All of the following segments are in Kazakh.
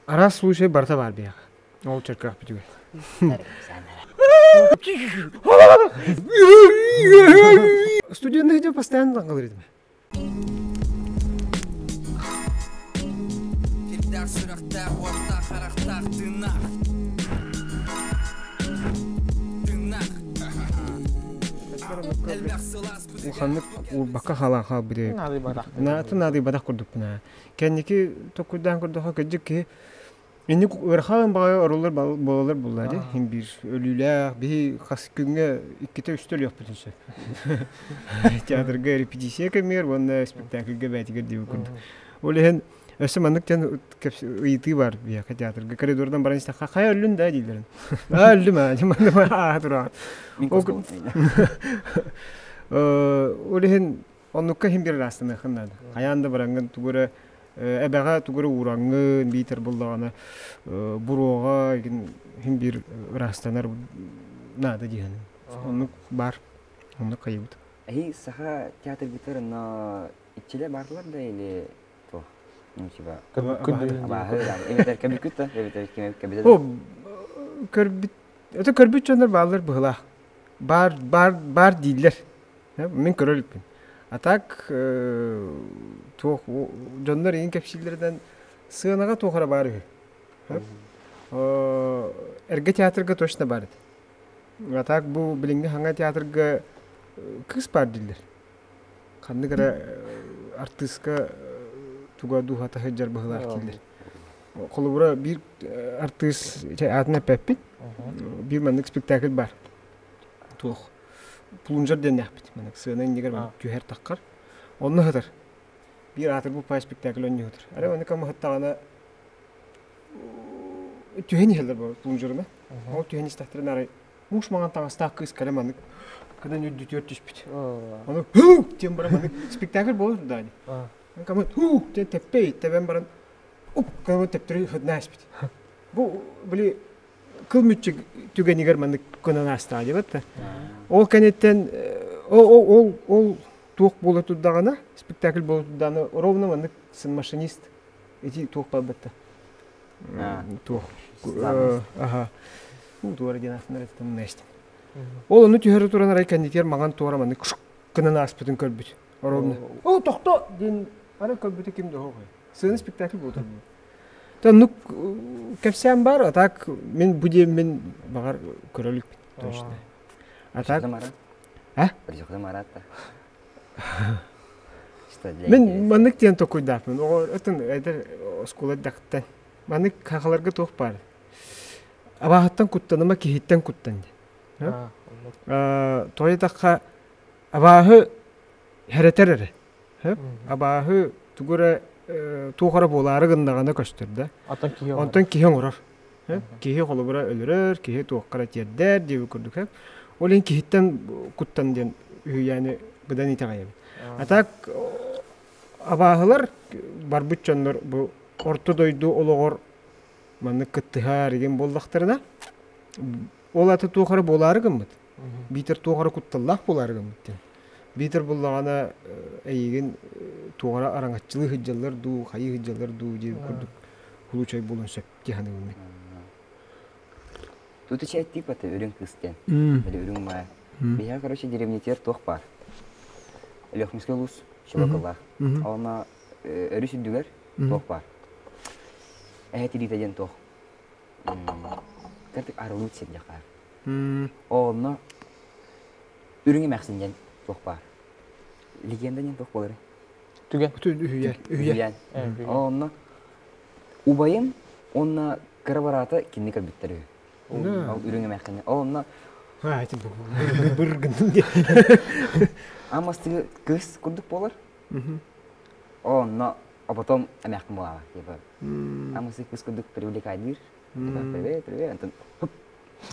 Арас случай барта бар бия. Ол черках битүгө. Студентный где постоянно говорит. Уханнык бака халаха бире. Надый бадак курдук бина. Кенники токудан курдука кеджик Indi ırxan bağı orullar bağlar bullar hem bir ölüler bir xas günge ikkite üstel yok bütünse. Teatrga repetisiya kemer bunda spektaklga betiger diye kurduk. Olen ösemanlıktan iti var bir teatrga koridordan baran işte xay ölün de dilerin. Öldüm ha cimanda dura. Olen onukka hem bir rastına xınnadı. Ayanda barangın tugura Эбәгә түгәрә ураңгы битер булдыганы буруга һәм бир растанар нада дигән. Аны бар. Аны кайбыт. Саха театр битерна ичиле барлар да или то. Ничего. Это көрбит чөннәр баллар була. Бар диләр. Мен көрәликмен. Атак тух жондар ең кепшилерден сынаға тухара бары. Эрге театрга точно бар. Атак бу билинге ханга театрга кыз бар дилер. Канды кара артистка туга духата хаҗар баһалар дилер. Колубура бир артист атына пеппит. Бир мандык спектакль бар. Тух Pulunjar den yaptı. Mana sığınan nigar tüher takkar. Onu hatar. Bir atır bu pay spektakl onu hatar. Ara onu kam hatta ana tüheni helder bu pulunjarına. O tüheni istahtırın ara. Muş mağan tağız takkız kalamandık. Kadan yüdü tüyörtüş bit. Onu hu diyem bara mandık. Spektakl bu da hani. Kam hu den tepe teben baran. Kam teptiri hıdnaş bit. Bu böyle kılmüççük tüge nigar mandık konan hasta diye battı. O kanetten o tuğ bolu tuddağına spektakl bolu tuddağına ровно mandık sın maşinist eti tuğ balbatta. Tuğ. Aha. Bu doğru genasınlar etten neştin. Onu tühörü turan ray kanditer mağan tuğra mandık kuşuk konan aspıtın körbüt. Ровно. O tohto din ara körbütü kimde o koy. Sığın spektakl bolu tuddağına. Tanık kefsem var atak men bu diye men bağır körülük точно. Атак. А? Прижохта Марата. Мен манык тен токуйдапмын. О, этен эдер школа дактан. Манык кахаларга тох бар. Абахаттан куттаныма кихиттен куттан. Тоydakka абахы херетерер. Абахы тугура тухара болары гындаганы көстөрдө. Онтон киһен урар. Киһи холубура өлөрөр, киһи туаккара тердер деп көрдүк. Олен кихиттен куттан ден yani быдан итагайым. Атак абахылар барбыт чоннор бу орто дойду ологор маны кыттыхар деген болдактарына ол аты тухары болары гымбыт. Битер тухары кутталлах болары гымбыт. Битер боллагана эйген тухара араңатчылы хыжжалар ду, хайы хыжжалар ду деп көрдүк. Хулучай болон сөп диханы билмек. Тут еще типа ты урин кыстен. Или урин май. Я, короче, деревнитер тох пар. Лёхмиский лус, шибакаллах. Она рюси дюгер тох пар. Это дитаден тох. Как ты арулут сен якар. Она урин мәхсенден тох пар. Легенданен тох пар. Түгә. Үя. Она убайым, она карабарата кинникер биттере. Ürünge mekane. Ona. Ha, это быргын. Амасты кыз курдук болар. Ona, а потом амякын болар. Типа. Амасы кыз курдук привлекать. Привет. Антон.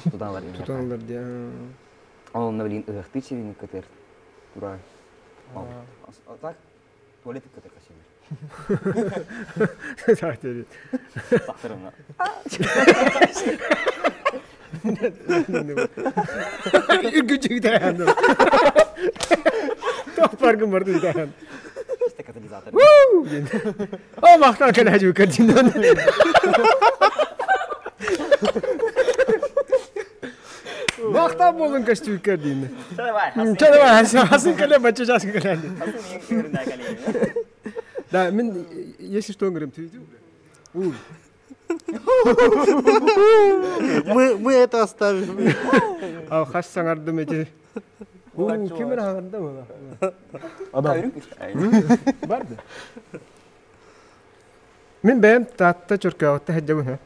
Туталар. Туталар, да. Ona блин ыхты чирин кетер. Тура. Так. Туалет кетер кашемир. Сахтери. Сахтерна. Gücük dayandı. Top farkı vardı dayandı. İşte kadar организатор. О, мақтан кәләжу кәрдинен. Мақтан болын кәстүй кәрдинен. Чарабай, хасын кәлә, бача жасын кәләнді. Да, мен, если что, говорим, ты видел? Мы это оставим. А хас саңардым эти. Кемер аңарды мына? Адам. Барды. Мен бәйім татта чөркәуатта хәджәбін,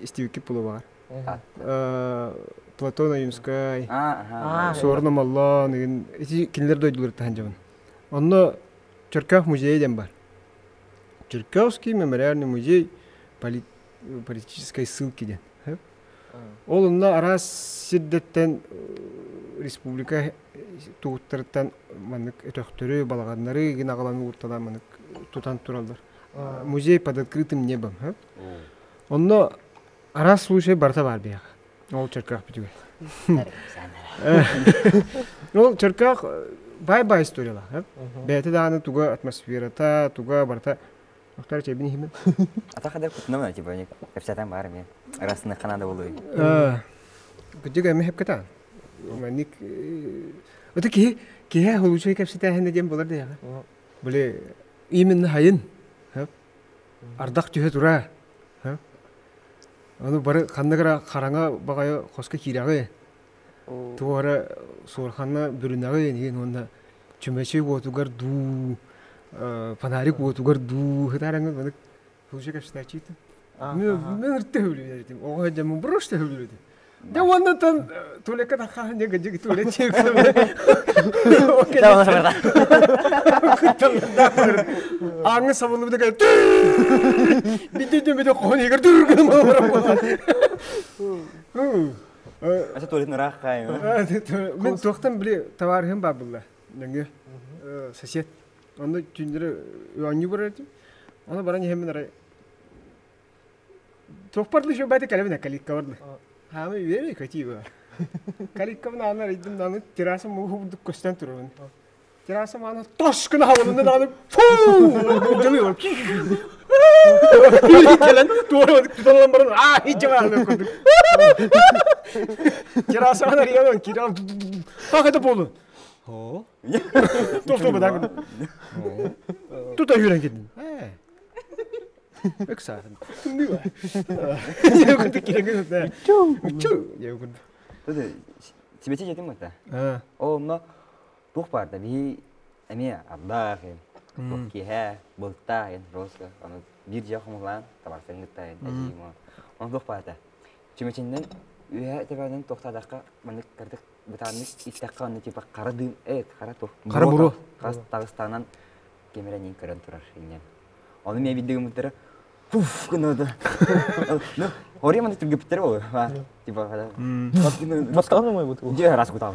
истивики пулы бар. Платон Аюнскай, Сорна Маллан, эти кинлер дойдылыр тәхәджәбін. Онны Чөркәв музейден бар. Чөркәвский мемориальный музей политической ссылки ден. Ол онна арас сирдеттен республика туғыттырыттан манык өтөқтөрі, балағанлары ген ағаланы ұртадан манык тутан туралдар. Музей под открытым небом. Онна арас случай барта бар бияға. Ол Чөркәв бітігі. Ол Чөркәв бай-бай историялар. Бәйті дағаны туға атмосферата, туға барта. Мұхтар чәбін химен. Ата қадар күтінімін, типа, кәпсәтен бар мен. Арасында қанада болуы. Күттігі әмі хеп кәтан. Оты кеге хулучай кәпсәтен әхінде дем болар дейіға. Бұле, именно хайын. Ардақ түйе тұра. Оны бары қандығыра қараңа бағайы қосқа кирағы. Туғара соғырханна бүрінағы енеген онда чүмәші отуғар ду, фонарик отуғар ду, хытараңы бұны хулучай кәпсәтен чейті. Мен ұртты хөлі. Оға жамын бұрышты хөлі. Да ондан тан тулекка таққан неге жеге туалет чекті. Аңы сабылы бұды кәді. Бейден бейден қоғын егер дүргін мағырам болған. Аса туалетін ұрақ қайым. Мен тоқтан біле таварығым бар бұлла. Сосед. Онда түндері өңі бар әдім. Оны баран емен арай. Тоқпарлы шо бәді кәлебіне кәлікка барды. Хамы үйері көтей бар. Кәлікка бұны анар едім даны терасым мұғы бұдық көстен тұруын. Терасым аны тошқын хавылында даны фууу! Жылы бар. Үйері келен туары бадық тұталан барын. Хиджа бағаны көрдік. Терасым анар емен керал. Қақыды болу. Тоқта бұдан. Тұта үйрен кетін. Өк сағын. Түнді ба. Еугінді кереңгі өтті. Чу! Еугінді. Тұды, Тибетте жетім өтті? Ол мұна бұқ барды. Бей әме абдақ, кеге, бұлтта, роска. Bir жақымылан, табарсын ғытта, әжейім. Оны бұқ барды. Чүмечінден үйе әтебәден тоқтадаққа мұнық кірдік бұтанық иттаққа оны типа қара дым, қара тоқ. Қара бұру. Тағыстанан кемерен ең көрін тұрар. Оны мен білдігім мұттары пуф, күнді. Ория маңды түрге біттері болы. Типа қада. Басқаланы мой бұты бұл? Же, рас құтал.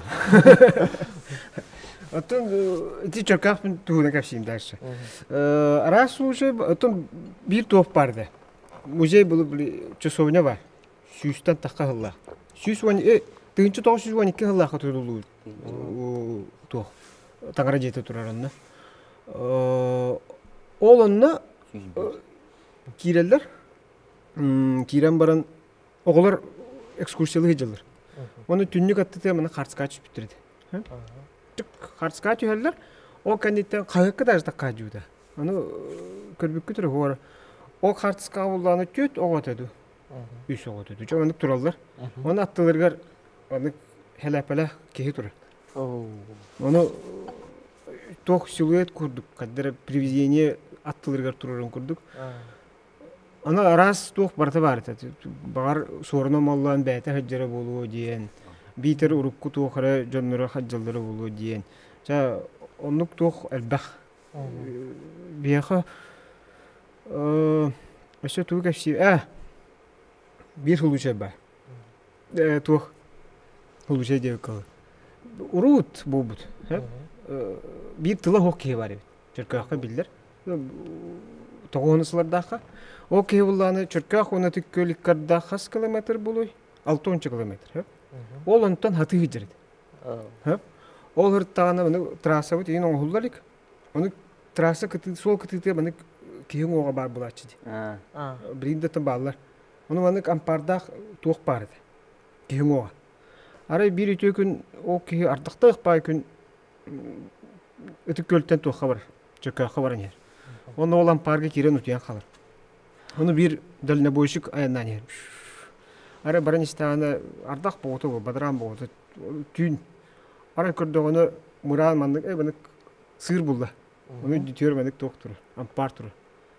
Оттон, ти Чөркәвпін туғына кәпсейім дәрші. Рас уже, оттон бір тоқ барды. Музей бұлы часовня бар. Сүйістен таққа ғылла. Тығыншы 912 ғыллаққа тұрдылу тоқ. Таңыра жеті тұрар онына. Ол онына кирелер, кирен баран оғылар экскурсиялы хеджалар. Оны түннік атты мұны қарсыға түшіп біттірді. Қарсыға түхелер, ол кәндеттен қағыққа дажда қажуды. Оны көрбіккі түрі ғуары. Ол қарсыға болғаны төт оғатады. Үс оғатады. Оны тұралар. Оны аттылырғар хәләпәлі кеге тұрар. Оны тоқ силуэт көрдік. Қаддары привезение аттылырғар тұрарын көрдік. Аны арас тоқ барты барды. Бағар сорына маллан бәті хаджары болуы дейін. Бейтер ұрыққы тоқыры жонлары хаджалары болуы дейін. Онық тоқ әлбәқ. Бияқы өсі туы кәпсей. Bir huluçay бар. Тоқ huluçay деп қалы. Ұрут бұл бұд. Bir тылы хоқ кей бар ебет. Чөркәққа білдер. Тоғынысылардаққа. О кей бұлланы Чөркәқ оны түккөліккарда қас километр болуй. 6-10 километр. Ол онтан хаты хиджерді. Ол ғырттағаны трасса бұд. Ең оңғылдар ек. Оны трасса сол кытыты маны киһин оға бар булачы ди. Бриндатын баллар. Оны маны ампардах туох бар ди. Киһин оға. Ары бир үтө күн о киһи артыктык бай күн өтүк көлтен туохка бар. Чөккө хабар нер. Оны ол ампарга кирен утян калыр. Оны бир дальнобойщик аяндан нер. Ары баранистаны ардак болоту, бадрам болоту түн. Ары көрдөгөнө муран мандык баны сыр булды. Оны дүтөр мандык доктор, ампар тур.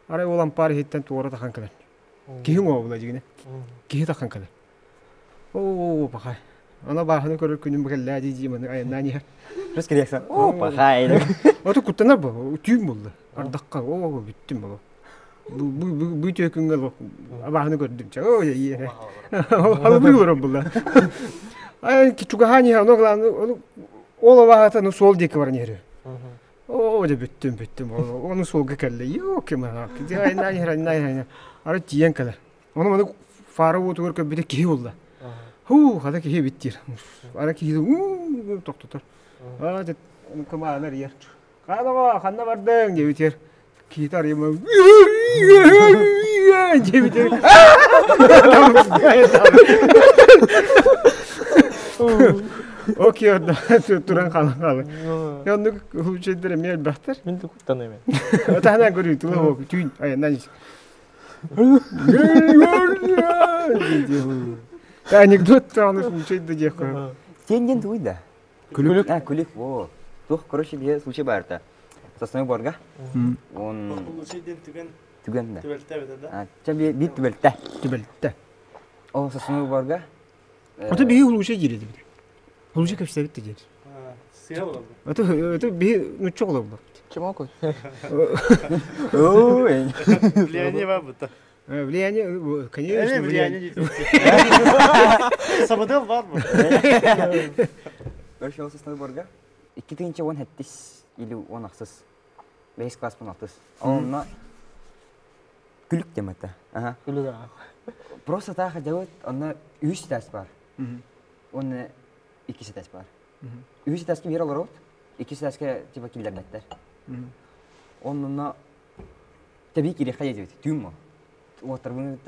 Ары ол ампар хеттен туора тахан калар. Киһин оға була жигине. Киһи тахан калар. О, бахай. Ана баханы көрөр күнүм бакалла дижи маны аяндан нер. Рус керексе. О, бахай. Ото куттанар бу, түн булды. Ардакка, о, бүттүм боло. Bu töküngel abahını gördüm. O iyi. Halı buyurum bunlar. Ay küçük hani onu ola vahatın sol deki var nere. O da bütüm. Onu sol gekelle. Yok ki ha. Ay nay. Ara diyen kadar. Onu fara otur ki bir de ki oldu. Hada ki bittir. Ara ki tok. Aa da kamalar yer. Kanna vardın diye bitir. Gitar yemem. Cebide. Okey orada turan kalan. Yandı hücreleri miyel bahtır. Ben de kurtanayım. Otahına görüyor tula o tüyn ayından. Anekdot tanışım şeyde diye koy. Сенген туйда. Күлік. Күлік. О. Тух, короче, бие случай барда. Сосной борга. Он Şeyden түгенде. tüvelte de. Ча бит түбелте. Түбелтті. О, сосной борга. Ото бейі ұлуша жереді бір. Ұлуша көпсәбітті жер. Siyah oldu. Ото бейі нүтчі қолы бұл. Kim o koy? Ой. Влияние var burada. Влияние, конечно, Evet влияние. влияние. Sabadell var mı? Короче, ол сосной борга. 2-тинче 10 хеттис или 10 ақсыз. 5 класс 16. Онна күлік демеді. Gülüyor. Просто тағы жауыт, онна 3 тәс бар. Оны 2 тәс бар. 3 тәске бер олар от, 2 тәске типа келдер бәттер. Онна табиғи керек қай жауыт, түйім мо. Отырбын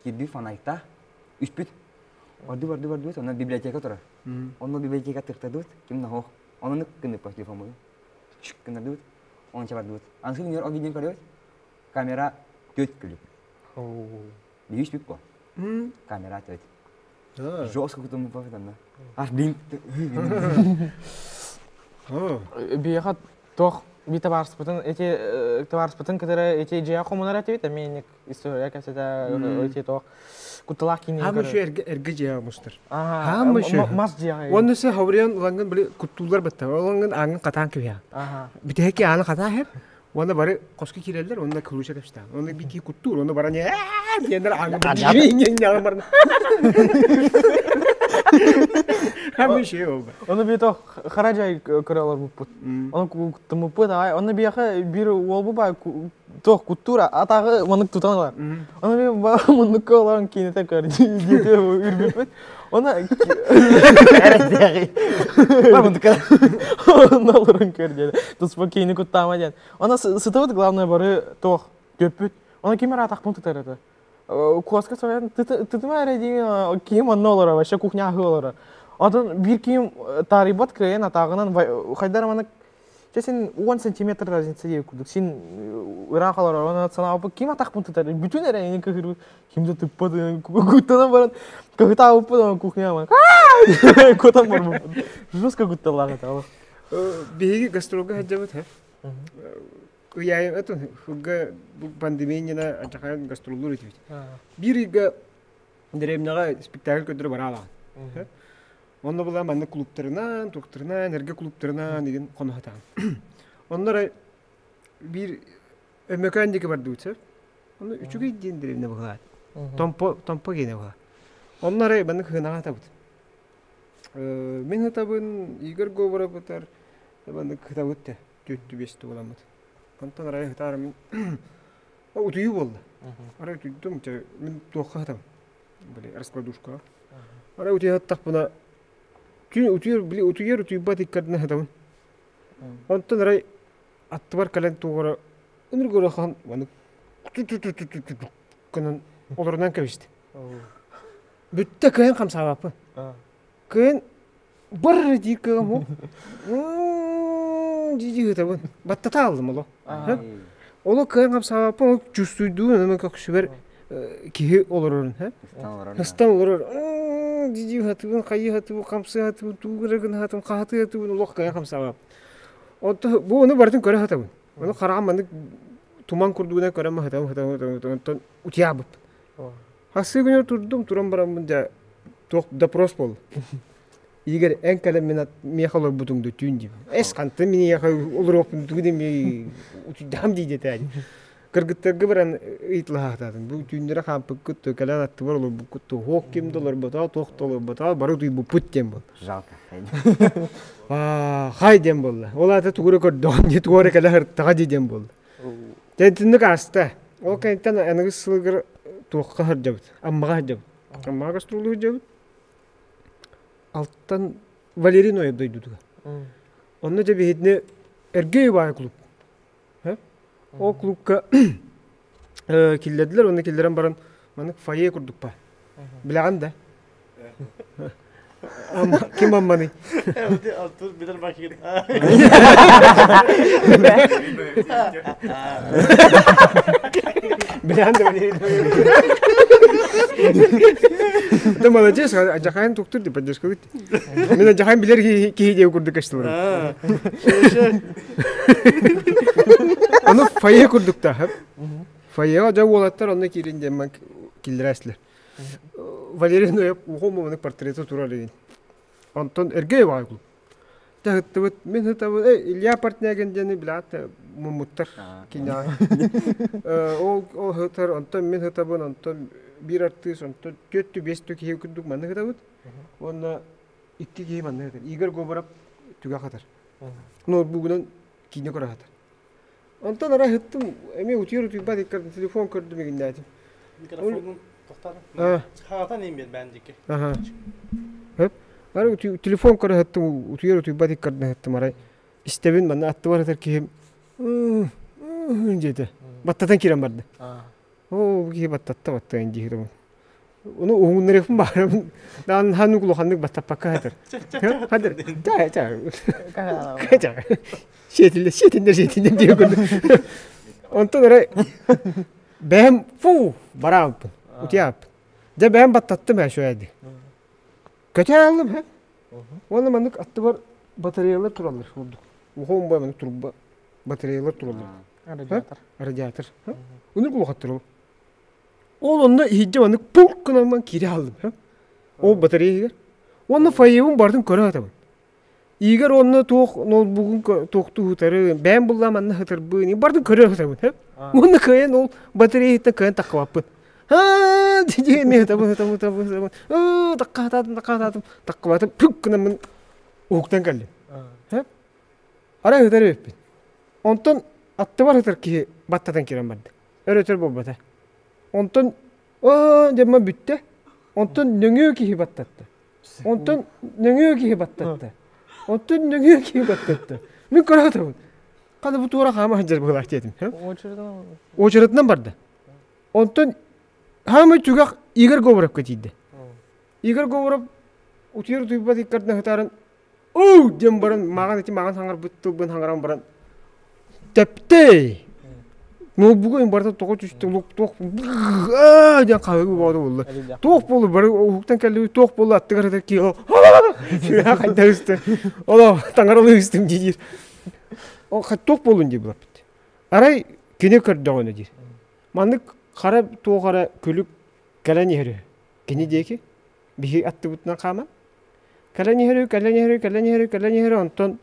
кирді фанайта, 3 бүт. Орды, онна библиотека тұрар. Онна библиотека тықтады өт, кімді хоқ. Онна нүк күнді по телефон бойы. Шүк күндерді өт, оны чабарды өт. Ансы күнер о видеон көрі өт, камера 4 күлік. Бейіш бүк бұл. Камера 4. Жестко күтім бұл бафет анда. Аш блин. Бияға тоқ биті барыспытын, эти барыспытын кітері эти жия қомынар әтебет, менік история кәсеті өте тоқ. Кутылақ кейінен көрі. Хамы şu erge jaya мұстыр. Хамы şu. Мас жия. Онысы хавыриян ұланған білі күттулар бітті. Оланған аңын қатан көвя. Бітеке аңын қатан хеп. Onda bari koski kireliler, onda kılıça kapıştı. Onda bir ki kuttur, onda bara ne? Diyenler ağır bir şey var. Hem bir şey oldu. Onu bir toh haracay kırıyorlar bu put. Onu kutumu put ay. Onu bir yakı bir olbu bay toh kuttura atağı manık tutanlar. Onu bir manık olan kine tekrar gidiyor ürbüpet. Ona evet ya. Var mı tıkan? Ne olurun körde. Tuspok kine kuttamacan. Ona sıtıvıt главное bari toh köpüt. Ona kimera atak mı tutardı? Koska söyleyen tıtıma redin kim anne olur başka kuhnya olur. Adan bir kim taribat kreyen atağından haydarmanık kesin 10 сантиметр разница diye kurduk. Sin ırakalar ona sana apıp kim atak mı tutar? Bütün ereğini kahır kimde tıppadı kutana baran kahıta apıp da kuhnya ama. Kutan var bu. Жестко kutalar ata. Begi gastrolga haccabat ha. Yani itu juga pandeminya na acakayan gastrolur itu. Biriga deremnaga spektakl kötürü var ala. Onda bulan bende kulüplerine, doktoruna, enerji kulüplerine degen konu hata. Onlara bir mekanik var diyorsa, onda üçü gidin deremne bakar. Tompo gene bakar. Onlara bende kına hata bu. Men hata bun Igor Govora batar, bende hata bu te, 4-5 olamadı. Ondan araya hataram. O utuyu oldu. Araya tuttum ki ben tokatam. Böyle raskladuşka. Araya utuyu hatta buna Çünkü utuyor bile utuyor batı kadına hatam. Ondan araya Attıbar kalen tuğra ınır görehan onu kanın olurundan kavişti. Bütte kayın kam sabapı. Kayın barı diye kayın o. Cici hıtabın. Battata aldım ola. Ola kayın kam sabapı o cüstüydüğün hemen kakşıver kihi olurun. Hıstan olurur. Cici hıtabın, kayı hıtabın, kamsı hıtabın, tuğragın hıtabın, kahatı hıtabın, ola kayın kam sabapı. Bu onu barıtın köre hıtabın. Onu karamandık tuman kurduğuna göre mi hıtam utiyabıp. Hası günü turdum turan baramınca da prospol. İger en kalem minat miyakalar butundu tündü. Eskantı mini yakay olur opun tündü mi utidam diye tane. Kırgıtlar gıbıran itlaha tadım. Bu tündüre kampı kuttu kalan attı var olur bu kuttu. Hok kim dolar bata, tok dolar bata, barı duy bu put dem bol. Жалко. Hay dem bol. Ola da tuğra kordon diye tuğra kalar tadı dem bol. Tentinlik asta. O kentten anıgı sılgır tuğqa harcabıt. Amma harcabıt. Amma gastrolu harcabıt. Alttan Valerino'ya doydudu. Onunca bir hidne ergeyi var kulüp. O kulüpka killediler. Onu killeren baran manık fayye kurduk pa. Bilağın da. Ama kim ammanı? Evet, altı bir tane bakayım. Bilağın da Valerino'ya. Tam alacağız. Acakayan tuktur di pajas kawit. Mina acakayan bilir ki diye kurduk işte bunu. Onu fayye kurduk da hep. Fayye acaba olatlar onu kirince man kilresler. Valerino yap uğumu portreti turalıydı. Anton ergey var bu. Tahtıbıt min hıtabı İlya partneye genceni bilat mumuttar kina. O hıtar Anton min hıtabın Anton bir artist Anton kötü beş ki kurduk manı hıtabıt. Ona iki ki manı hıtar. Igor Gobarap tüga hıtar. Notebook'un kine kora hıtar. Anton ara hıttım emi utuyor tüba dikkat telefon kurdum gindatim. Mikrofonun tohtarı. Çıkartan neyim ben diki. Aha. Hep. Ara telefon kora hıttım utuyor tüba dikkat hıttım ara. İstebin bana attı var hıtar ki dedi. Battatan kiram vardı. O ki battatta batta inci hıtam. Onu oğunları yapın bağırım. Dan hanuklu hanuk battapaka hıtar. Hıdır. Çağ. Şetinler diye kurdum. Ondan sonra ben baram utiyap. De ben battattım her şeydi. Kötü aldım he. Onu manık attı var bataryalar turalır vurduk. Uğum boy manık turba bataryalar turalır. Radyatör. Onu kulak attır o. Onunla hicce manık puk kınaman kiri aldım he. O bataryayı. Onu fayyevun bardım köre atamın. İger onu notebook'un toktu hıtarı ben bullamanı hıtır bıni bardım köre atamın he. Onu kayan ol bataryayı hitten kayan takvapın. Ha diye mi hıtabın. Takka atadım. Takvadım puk kınaman uğuktan kaldım. He. Ara hıtarı öppün. Ondan attı var hıtır ki battatan kiram vardı. Öğretir bu bata. Ondan cemma bütte. Ondan nöngüyor ki battattı. Ondan nöngüyor ki battattı. Ondan nöngüyor ki battattı. Min kara atamın. Kadı bu tuğra kama hıncır bıgılak dedim. O çırıtından vardı. Ondan hama tügak Igor Gobarap kaçıydı. Igor Gobarap utuyor tüyba dikkatine hıtarın. Oo cem baran mağan eti mağan hangar büttul ben hangaran baran. Tepte. No bugün barda toku düştü tok. Jan kahve boğdu oldu. Tok bolu bar huktan kelli tok bolu attı garada ki o. Şuna kayda üstü. Ola tangaralı üstüm cicir. O tok bolun diye bulap bitti. Aray kine kırdı onu diye. Mandık kara to kara külük gelen yeri. Kini diye ki bir attı butuna kaman. Gelen yeri ondan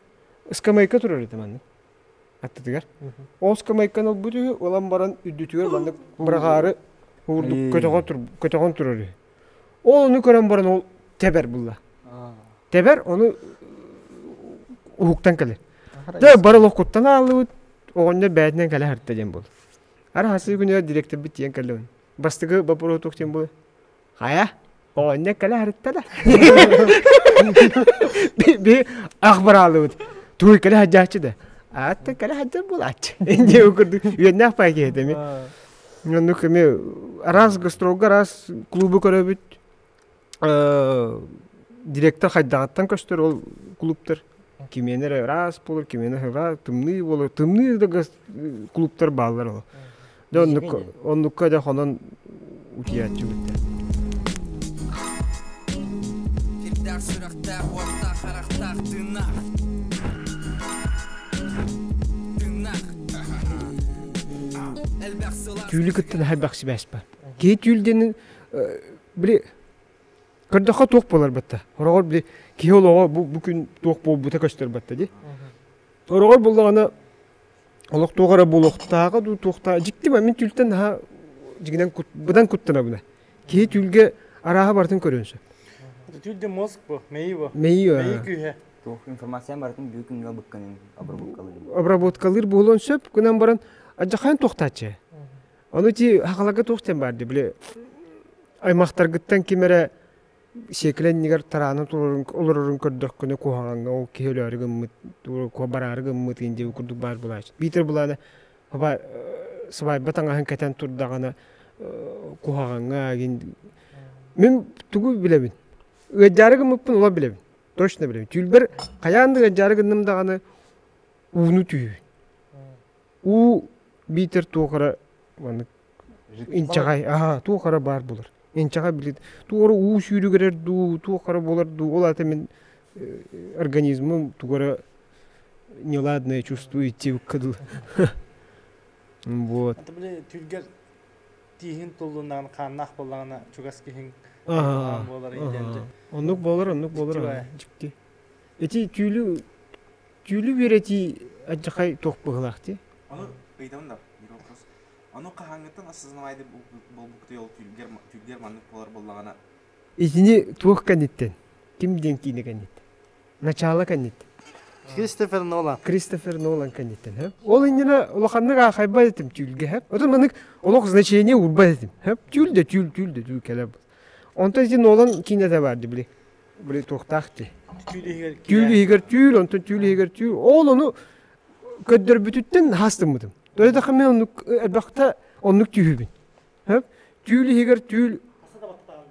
ıskamayka turur mandık. Attılar. Oska maykan ol budu olan baran üddütüyor bandık bırakarı vurduk kötüğün turur. Onu gören baran ol teber bulla. Teber onu hukuktan kalır. De bara lokuttan alıp onu bəddən kalır haritacan bol. Ara hası günü direktör bitiyen kalır. Bastığı baburu tokçun bu. Haya. Onu kalır haritada. Bir akbar alıp. Tuy kalır hacacı da. Ата кала хаджар булач. Инде укурду. Юнна пайге деме. Ну кеме раз гастролга раз клубы көрөбүт. Директор хайдагаттан көстөр ол клубтар. Кименер раз болор, кименер раз тымны болор. Тымны да клубтар баллар ол. Оннукка да хонон утиячы битте. Тирдер сүрөктөр орта характар тына. Түйлі күттін хайбақсы бәс бар. Кей түйілденің біле көрдіға тоқ болар бәтті. Орағыр біле кей олаға бүкін тоқ бол бұта көстер бәтті де. Орағыр болағына олық тоғара болуқтағы тоқтағы. Жікті ба мен түйілден бұдан күттіна бұна. Кей түйілге араға бартын көрінсі. Түйілде мозг бұл, мейі бұл. Мейі күйе. Тоқ информация бартын бүкінге бұққанын обработкалыр болуын сөп, күнен баран ажақайын тоқтачы. Оны ти хақалага тоқтен барды, біле аймақтарғыттан кемері секілен негер таранын олырырын көрдік күні қоғанға, ол кейлерігін мұт, барарығын мұт енде өкірдік бар бұлайшы. Бейтер бұланы сыбай батаңағын кәтен тұрдағаны қоғанға. Мен түгі білемін. Өджарығын мұтпын ола білемін. Точно білемін. Түлбір қаянды өджарығын нымдағаны уыны түйі. У бейтер тоғыры инчагай, туқара бар болар. Инчагай билет. Туғара уу сүйрігерер ду, туқара болар ду. Ол аты мен организмым туғара неладное чувство идти вкадыл. Вот. Это были тюльгер тихин толунан қаннақ болағына чугас кехин болар инденде. Оннук болар. Жіпті. Эти тюлі берети ажақай тоқ бұғылақты. Оны бейдамын да, бір вопрос. Оны қағаңғыттан осознавайды бұл бұқты ол тюльгер маңнық болар болағына? Итini туох каниттен. Кимден кине канит. Начало канит. Кристофер Нолан каниттен. Ол индина улаханныга хайба этим тюльге хэп. Отон манык олох значение урба этим. Хэп тюльде тюль келеп. Онта ити Нолан кинете барды били. Били тохтахти. Тюль, онта тюль. Ол ону көддөр бүтүттен хастымдым. Дойда хаме онук элбакта онук түйүбүн. Хэп тюль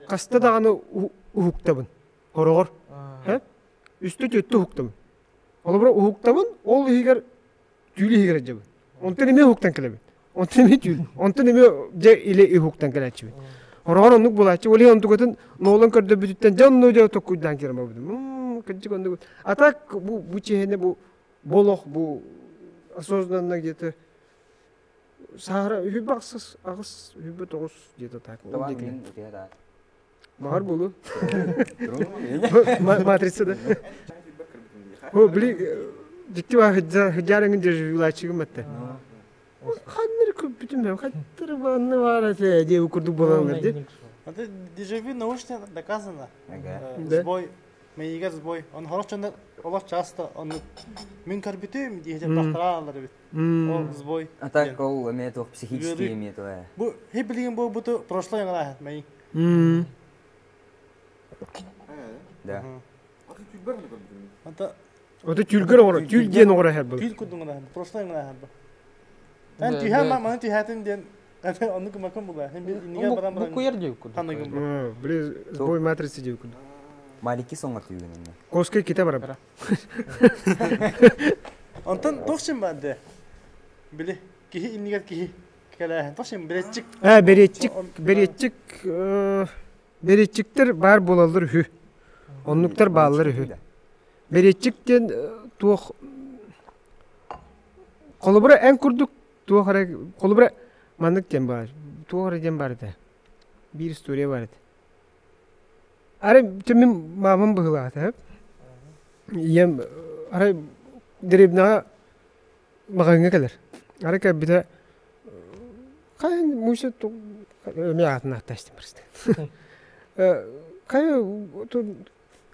Каста дағаны ұхуқтабын. Хорогор. Үсті төтті ұхуқтабын. Ол бұра ұхуқтабын, ол егер түйілі егер әджабын. Онты неме ұхуқтан келебін. Онты неме түйіл. Онты неме жа иле ұхуқтан келәтшібін. Хорогор онық болатшы. Оле онты көтін нолын көрді бүтіттен жан нөйде тоққүйдан керім абыдым. Кәджік онды көт. Атак бұл чехене бұл болық, бұл осознанна где-то сағыра үхі бақсыз, ағыз, үхі тоғыз где-то так. Мағар болу. Матрица да. О, били, жекті ба хыджарыңын держи вилачығым әтті. Қанныр көп бүтім бәм, қаттыр бағынны бар әті, деп үкірді болаңыр де. Это дежавю научно доказано. Сбой, мейгер сбой. Он хорошо, олар часто, он мен карбитуем, дегетер бақтыралар бит. Ол сбой. А так ол имеет психический имеет. Бұл, хей білген бұл бұты прошлый ғана әт, мей. Да. Ота тюлгер ора, тюлден ора хәр бұл. Тюл күрдің ғана, прошлый ғана әт бұл. Ән түйән маны түйәтін ден, оны күмәкім бұл. Бұл көйер деу күрді. Біле, сбой матрицы деу күрді. Малики соңғар түйгенін. Коскай кете бара. Онтан тоқшын бәді. Біле, кехи иннігер кехи кәләхін. Тоқшын Беретчиктер бар болалыр хü. Оннуктар баллар хü. Беретчиктен туох колубра эн курдук туохара колубра мандык тем бар. Туохара тем бар да. Bir история бар. Аре темим мамам быгылат, Ем аре деребна маганга келер. Аре кабита кайын муша ту мятна тастым просто. Кайы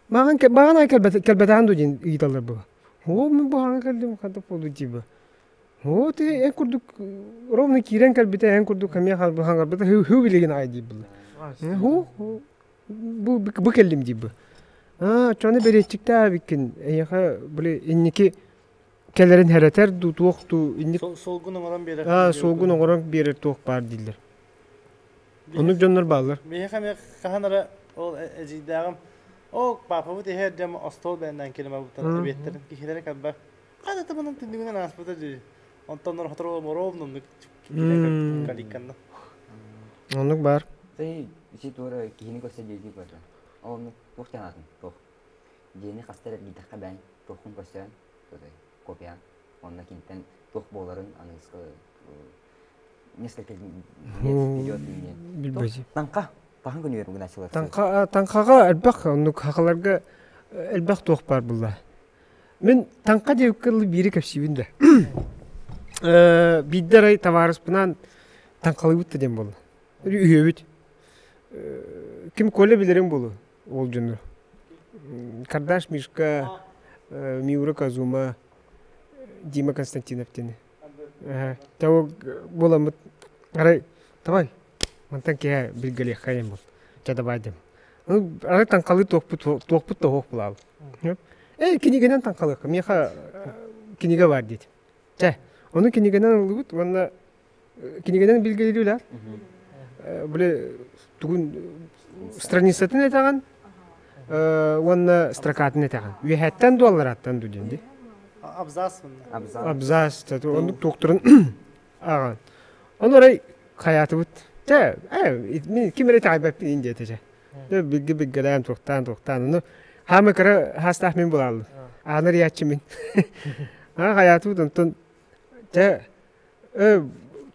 маған келбетан дудин идалар бұл. О, мен бұған келдім, қадып болу дейбі. О, те, ән күрдік, ровны кирен келбеті, ән күрдік, кәмия қал бұған келбеті, ху білеген ай дейбі. О, бұл келдім дейбі. Чоны беретчікті әбіккен, әйеға біле, еннеке келерин херетер ду туохту инник Солгун оңорон берер. солгун оңорон берер туох бар дилер. Ону жоннор баалар. Мехаме каханара ол эжидагым. О, папа бу техер дем остол бендан келима бутан беттерин кихилere кабба. Када таманын тиндигинен аспыта жи. Онтоннор хатро моровнун каликканда. Онук бар. Тей ичи тура кихини көсө жеди көрдө. Оны тоқтанатын тоқ. Жени кастырып гитакка бән тоқун көсөн. Копия. Онна кинтен тоқ боларын анысы несколько вперед Билбези. Танка тагын күнү берим гыначылар. Танкага элбак онук хакаларга элбак тоқ бар булла. Мен танка деп кылы бири кепсибинде. Биддер товарыс бунан танкалыбыт дем болду. Үйөбүт. Ким коле билерин болу ол жөнү. Кардаш Мишка, Миура Казума, Дима Константиновтин. Того боламыт. Арай, давай. Мантан ке билгеле хайым бол. Жада байдым. Арай танкалы тоқпут тоқ булал. Кинигенен танкалы. Меха киниге бар дейт. Onu kinigenen olup, onda kinigenen bilgileriler. Böyle tugün страницатын etağın, onda strakatını etağın. Üyetten dolar attan düdündü. Abzas mı? Abzas, tato onu doktorun ağın. Onları hayatı bud. Kimere taibet ince tece. Bilgi bilgilerim toktan onu. Hamı kara hastahmin bulalım. Ağır yatçımın. Hayatı bud ondan.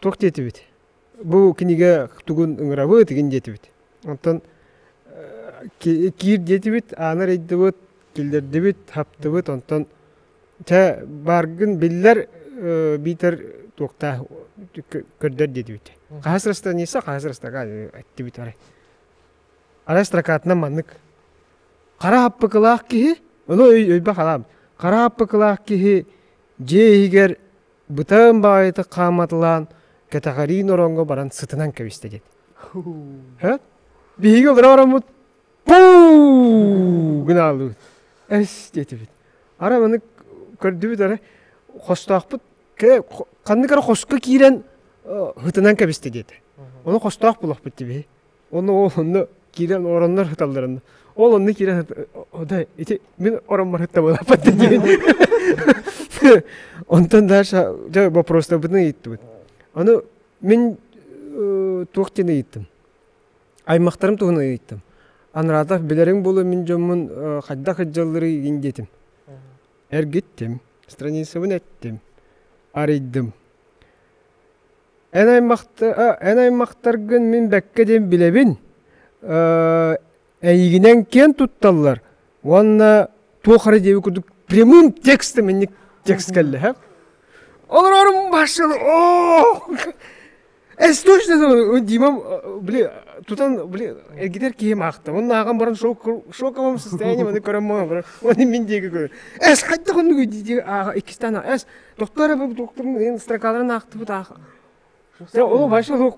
Тоқ жетібіт. Бұл книга түгін ұңырабы теген жетібіт. Онтан кир жетібіт, анар едібіт, келдердібіт, хаптыбіт. Онтан барғын білдер бейтер тоқта көрдер жетібіт. Қасырыста несі? Қасырыста әттібіт арай. Арай стракатына маннық. Қара хаппы қылақ кеге, оны өйбі қалам. Қара хаппы қылақ кеге жейгер Бытын байыты қаматылан катағарин оронго баран сытынан кәвісті деді. Бейгі олар орамыд. Пуу! Гүн алды бұд. Әс деді бұд. Ара мұны көрді бұд ара. Қостақ бұд. Қанды қара қосқа кейрен ғытынан кәвісті деді. Оны қостақ бұлақ бұд дебе. Оны кейрен оранлар ғыталдарында. Ол оны кейрен ғыта. Мен оранмар ғыта болап бұд деді. Ondan da вопросна bunu yittim. Onu men toqtene yittim. Аймақтарым туğuna yittim. Anrada bilerin bolu men jomun hadda hajjallары indetim. Gittim. Страницаны ettim. Araydım. En аймақтаргын men bekkeden bilebin. Эйгинен кен tuttалlar. Wanna toqara devi kurduk. Прямым текстом менник текст келді, хәп? Олар орым башылы, точно, Димам, тутан, әргетер кейім ақты. Оның ағам баран шоkamam состояние, оны көремем, оны мен дегі көрі. Қайтты құнды көйдейді, екістан, докторның строкаларын ақты бұд ағы. Олы башылы,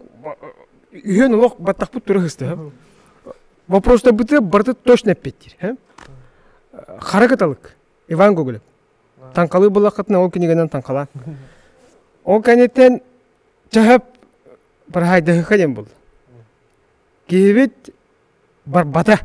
үйен олық баттақ бұд тұры қысты, хәп? Вопроста бұты барды точно әппеттер, хәп? Қарақыталық. Иван Гоголев. Танкалы бұлақытына ол кенегенен танкала. Ол кәнеттен жағып барғайдағы қаден болды. Кейбет барбата.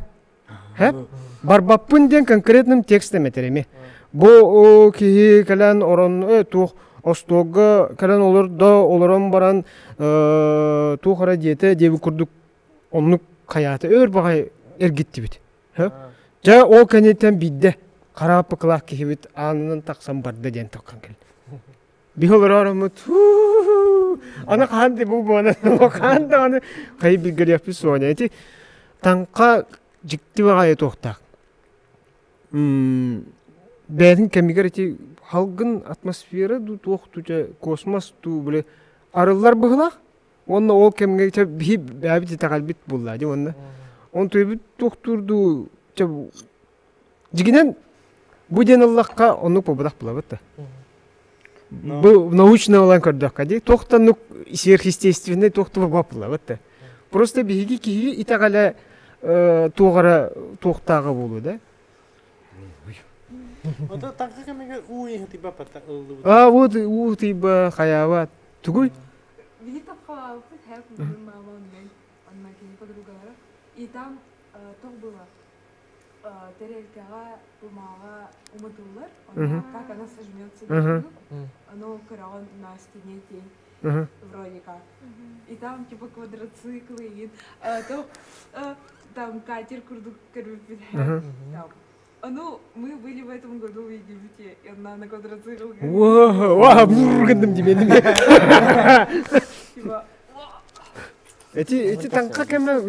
Барбаппын ден конкретным текстем етереме. Бұл кейі кәлін орын туқ остуға кәлін олар да оларан баран туқара диеті дебі күрдік онлық қаяты өр бағай әргетті бет. Жа ол кәнеттен бидді. Қарапы қылақ кейбет анынан тақсам барды ден тоққан кел. Бихолар арамыд. Ана қанды бұл бұны. Қанды аны қай білгір япы соғын. Әйті таңқа жікті бағайы тоқтақ. Бәдің кәмігер әйті халғын атмосфера тоқты космос біле арылар бұғылақ. Онына ол кәмігер бәбіті тағалбет болады. Он төбіт тоқтырды. Жігінен Буден Аллахқа оны побудақ бұлабытты. Бұл научный олан көрдіққа дей, тоқтан сверхъестественный тоқты бұлабытты. Просто бейгі кейі итағала тоғара тоқтағы болу да. Ото танка кемеге уйын типа пата ылды. Вот у типа хаяват. Тугуй? Видит обхвал, хэп, мама, мен, он макин подругара. И там тох было. Терелькага, бумага, уматулар. Как она сожмется. Оно караон на стене тень. Вроде как. И там типа квадроциклы, и там катер курдук корюпит. Ну, мы были в этом году в Египте, и она на квадроцикл. Вау, бургандым деменdim. Эти танка кемна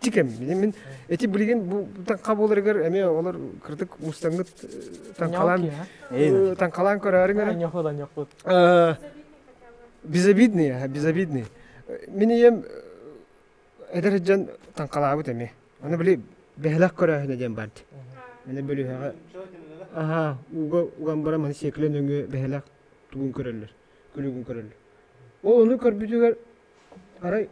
жикем. Мен эти билген бу танка боларгар эме олар кырдык мустангыт танкалан көрөрүңөр. Нёхот. Безобидные. Мен ем эдержен танкалабыт эме. Аны били бехлак көрөһүнө дем барды. Мене бөлүһөгө уган бара маны секлен өңө бехлак тугун көрөлөр. Күлүгүн көрөлөр. Ол ону көрбүтүгөр арай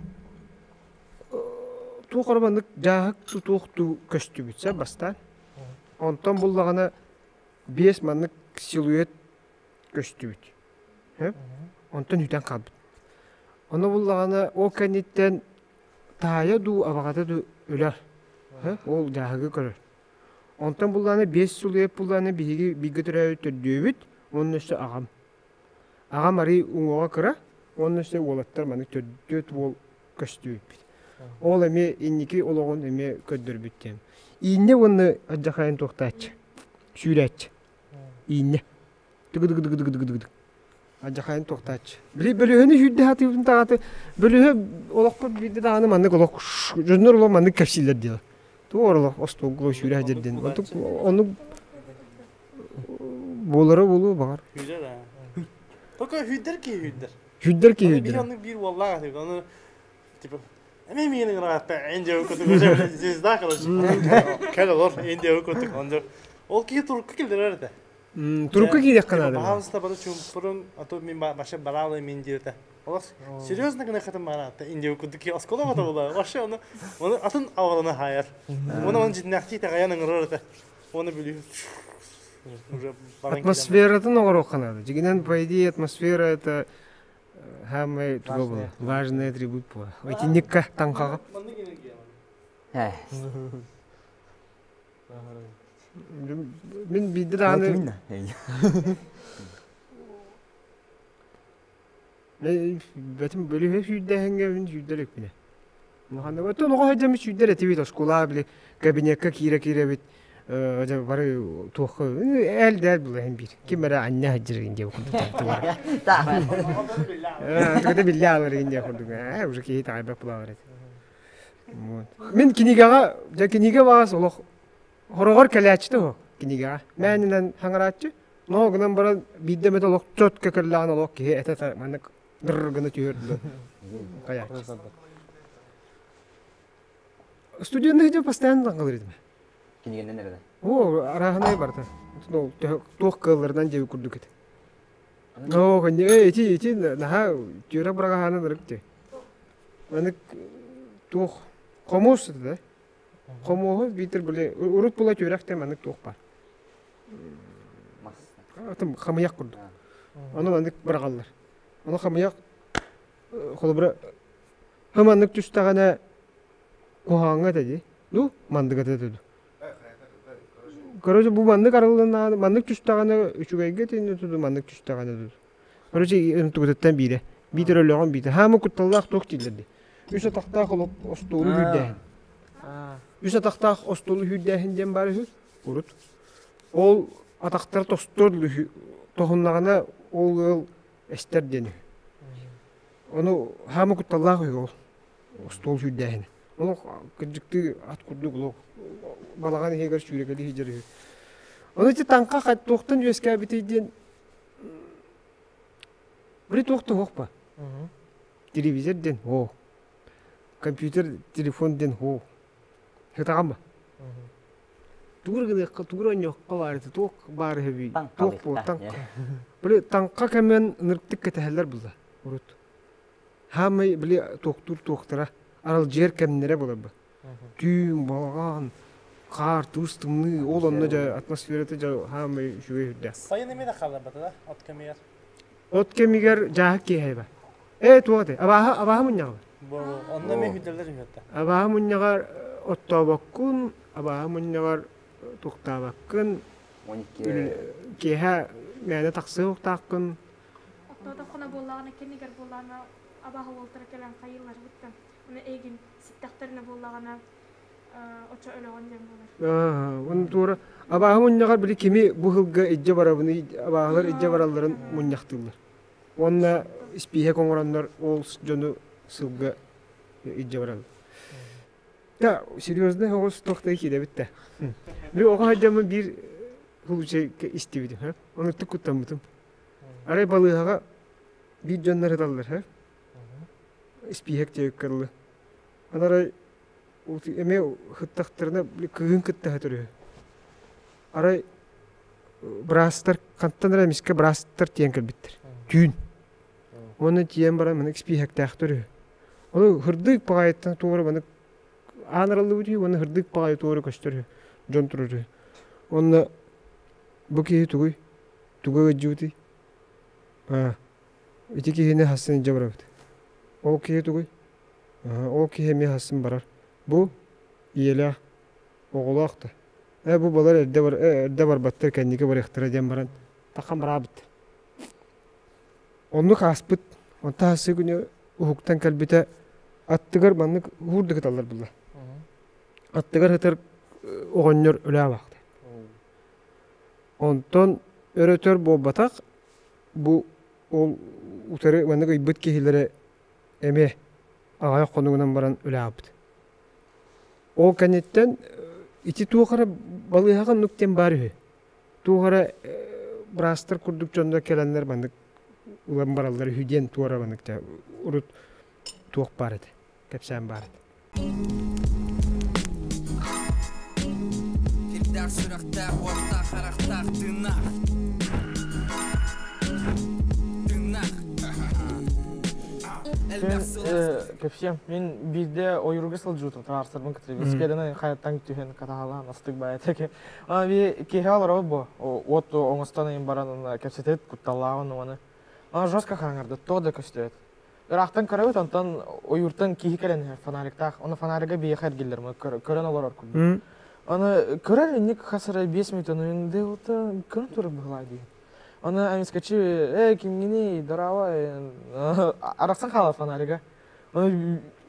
туу корбандык жаак тукту көстүбүтсө бастан. Онтон буллагана 5 маннык силуэт көстүбүт. Онтон үтен калбыт. Ону буллагана о кенеттен тая ду абагата ду өлөр. Ол жаагы көрөр. Онтан булланы 5 сулуеп булланы биги төрөй төдүбүт, онун үстө агам. Агам ари уңга кыра, онун үстө олаттар маны төдүт бол көстүбүт. Ол эме инники ологон эме көддөрбүттем. Ийне оны ажахайын токтач. Сүрәч. Ийне. Дыгыдыгыдыгыдыгыдыгыдыгыдыг. Ажахайын токтач. Бөлөһөнү хүддө хатыбын тагаты. Бөлөһө олокко бидде даганы маны олок. Жөнөр оло маны капсилер диле. Туорло остугло сүрә жерден. Оны болары болу бар. Хүдер да. Только хүдер ки. Хүдер. Оны бир валлага деп, аны типа эме менин рахатта энде өкөтү көзөбүлө звезда кылыш. Келор энде өкөтү онда. Ол ки турукка келдер да. Турукка кийдек канады. Баалыста бара чумпурун, а то мен баша баралы мен дирете. Олар серьезно гына хатым баратта. Энде өкөтү ки оскола бола. Вообще оны атын авалына хайыр. Оны жиннакти тагаяның рырыта. Оны билүү. Уже атмосферадан огорок канады. Жигинен по идее атмосфера это самый важный атрибут по. Эти никка танкага. Мен бидде даны. Бәтим бөлүһө сүддәһәнгә мин сүддәлек бине. Мөхәннә бәтә нога һәҗәм сүддәле тибит оскола биле кабинетка кире бит. Әҗә бары тохы. Әлдә булы һәм бир. Кимәрә анна һәҗрәгән дип курды. Тагы билләләр инде курды. Уже ки тайба булар. Мен кинигага бас олох хорогор калячты о кинигага. Менен хаңаратчы. Ногынан бара бидде мете олох чөткө керләгән олох ки эта маны дыргыны түйөрдү. Кая. Студентный же постоянно говорит. Кинигенден нерде? О, араханай барда. Ну, тох кыллардан жеп күрдүк эт. О, канде эти наха жөра брага хана дырыкты. Маны тох комос да. Комого битер биле урут була жөрөктө маны тох бар. Атым хамаяк күрдүк. Аны маны брагаллар. Аны хамаяк холбра хаманнык түстагана кохаңга деди. Ну, мандыга деди. Короче, бу мандык аралына мандык түстагана үчүгайга тени туду мандык түстагана ду. Короче, энтугуттан бире. Битер өлөгөн бите. Хамы кутталлак ток тилди. Үсө такта холоп остолу хүддэ. Үсө такта остолу хүддэхинден бары урут. Ол атактар тостурлу тохуннагана ол эстердени. Ону хамы кутталлак ол остол хүддэхин. Ону кыжыкты ат курдук ло. Балаган хегер сүрегели хижери. Оны те танка кат токтон жөскө битиден. Бир токто хокпа. Телевизорден о. Компьютер, телефонден о. Хетагамба. Тугургын жокко бар, ток бар hebi. Ток бо танк. Бир танка камен нырктык кетелер булда. Урут. Хамы биле токтур токтора. Арал жер кемнере болобу. Түйүн болгон Қар, тұстымны, ол онна жа атмосфераты жа хамы жүге үрді. Сайын еме де қалар бата да, от кемегер. От кемегер жағы кейхай ба. Туғады, абаға мұнняға. Онна мен хүдерлер жүгетті. Абаға мұнняға оттабаққын, абаға мұнняға тұқтабаққын, кейхай мәні тақсы ұқтаққын. Оттода қона болағына, кенегер болағына абаға олтыра келен қайылар бұттан. Оны егін сіттақтарына болағына очо өліған дем болар. Оны тура абаға мұнняға білі кеме бұғылға әджі барабыны, абағалар әджі бараларын мұнняқтылар. Онна спихе коңырандар ол жону сылға әджі баралар. Да, серьезно, оғыз тоқтай кеде бітті. Бір оға хаджамы бір хулчай истебедім. Оны түк күттен бұтым. Арай балығаға бір жонлар ыдалар. Спихек жайық қарлы. Анарай эме хыттақтарына күгін күтті хатыры. Арай брастар, қанттан рамиске брастар тиен кәлбеттір. Түйін. Оны тиен бара мұны спихек тәқтірі. Оны хырдық бағайттан туғыры мұны аныралы өтей, оны хырдық бағай туғыры көштірі. Жон тұрыры. Оны бұкейі түгій, түгій өтжі өтей. Ити кейіне хасын жабыра өтей. Ол кейі түгій. Ол кейі ме хасын барар. Bu iyela oğulaktı. Bu balar erde var battır kendine var ihtiracem baran. Takam rabit. Onu kaspıt. Onta hası günü hukuktan kalbite attıgar banlık hurdık atallar bunlar. Attıgar hıtır oğunyor öyle vakti. Ondan öğretör bu batak bu ol utarı banlık ibbet kehillere eme ağaya konuğundan baran öyle abdi. O kanetten iti tuğara balığagan nükten bari. Tuğara brastır kurduk jonda kelenler bandık ulan baralları hüden tuğara bandık da urut tuğ barıdı. Kepsen barıdı. Kirder sürekte orta karakter dınak. Кепсем, мен бирде ойруга сыл жутум, тарсырбын кытыр. Велосипеданы хайаттан түһен катагалан астык бая теке. Ана би кехалар обо, от оңостан ин баран кепсетет кутталаган оны. Ана жостка хаңарды, тода көстөт. Рахтан карабыт антан ойуртан кихикелен фонариктах, оны фонарига бие хергиллер, көрөн олар курду. Ана көрөн ник хасыра 5 минут önünde ота көн турып булайды. Она амискачи, кимгини, дарава, араксан хала фонарига.